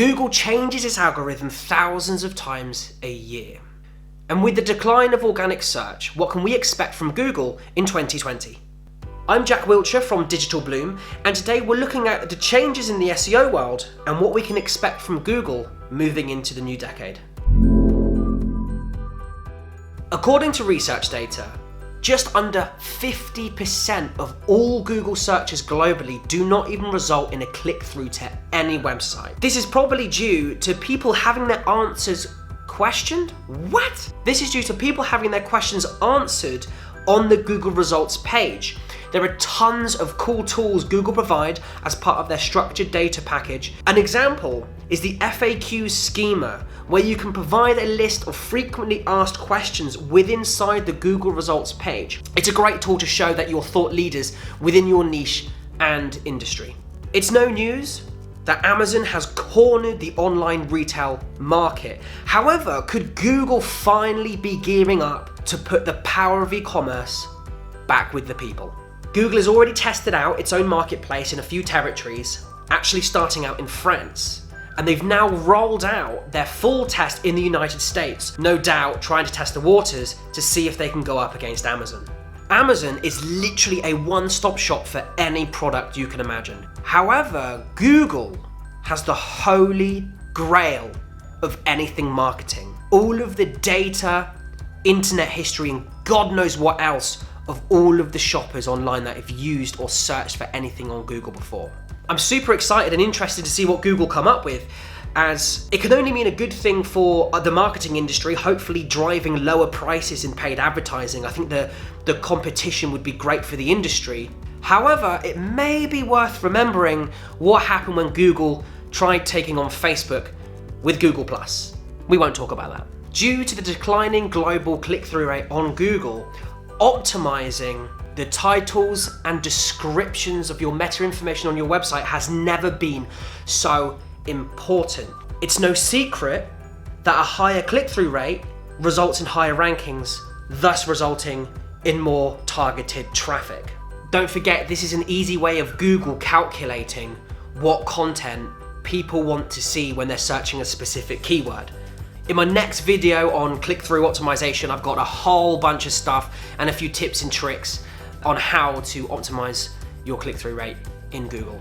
Google changes its algorithm thousands of times a year. And with the decline of organic search, what can we expect from Google in 2020? I'm Jack Wiltshire from Digital Bloom, and today we're looking at the changes in the SEO world and what we can expect from Google moving into the new decade. According to research data, just under 50% of all Google searches globally do not even result in a click-through to any website. This is probably due to people having their answers questioned? What? This is due to people having their questions answered on the Google results page. There are tons of cool tools Google provide as part of their structured data package. An example is the FAQ schema, where you can provide a list of frequently asked questions inside the Google results page. It's a great tool to show that you're thought leaders within your niche and industry. It's no news that Amazon has cornered the online retail market. However, could Google finally be gearing up to put the power of e-commerce back with the people? Google has already tested out its own marketplace in a few territories, actually starting out in France. And they've now rolled out their full test in the United States, no doubt trying to test the waters to see if they can go up against Amazon. Amazon is literally a one-stop shop for any product you can imagine. However, Google has the holy grail of anything marketing. All of the data, internet history, and God knows what else of all of the shoppers online that have used or searched for anything on Google before. I'm super excited and interested to see what Google come up with, as it can only mean a good thing for the marketing industry, hopefully driving lower prices in paid advertising. I think the competition would be great for the industry. However, it may be worth remembering what happened when Google tried taking on Facebook with Google+. We won't talk about that. Due to the declining global click-through rate on Google, optimizing the titles and descriptions of your meta information on your website has never been so important. It's no secret that a higher click-through rate results in higher rankings, thus resulting in more targeted traffic. Don't forget, this is an easy way of Google calculating what content people want to see when they're searching a specific keyword. In my next video on click-through optimization, I've got a whole bunch of stuff and a few tips and tricks on how to optimize your click-through rate in Google.